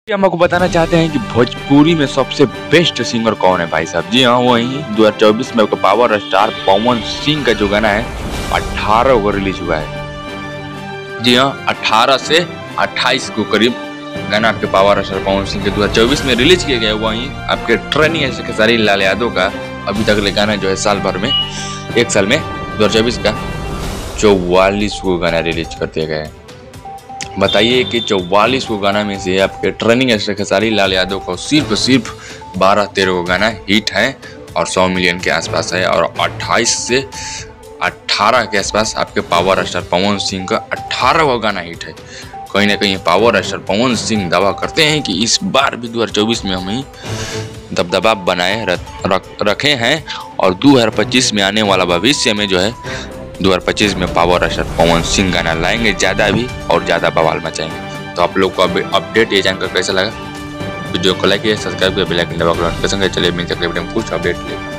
हम आपको बताना चाहते हैं कि भोजपुरी में सबसे बेस्ट सिंगर कौन है भाई साहब। जी हाँ, वही 2024 में आपका पावर स्टार पवन सिंह का जो गाना है 18 को रिलीज हुआ है। जी हाँ, 18 से 28 को करीब गाना आपके पावर स्टार पवन सिंह के 2024 में रिलीज किया गया। वहीं आपके ट्रेनिंग ऐसे खेसारी लाल यादव का अभी तक ले गाना जो है साल भर में, एक साल में 2024 का 44 को गाना रिलीज कर दिया गया है। बताइए कि 44 को गाना में से आपके ट्रेनिंग एक्टर खेसारी लाल यादव को सिर्फ 12-13 को गाना हिट है और 100 मिलियन के आसपास है, और 28 से 18 के आसपास आपके पावर स्टार पवन सिंह का 18 को गाना हिट है। कहीं ना कहीं पावर स्टार पवन सिंह दावा करते हैं कि इस बार भी 2024 में हम ही दबदबा बनाए रखे हैं, और 2025 में आने वाला भविष्य में जो है 2025 में पावर स्टार पवन सिंह गाना लाएंगे, ज़्यादा भी और ज़्यादा बवाल मचाएंगे। तो आप लोग को अपडेट ये जानकर कैसा लगा? वीडियो को लाइक कीजिए, सब्सक्राइब करिए, बेल आइकन दबाकर नोटिफिकेशन चलिए मिलते हैं कुछ अपडेट ले।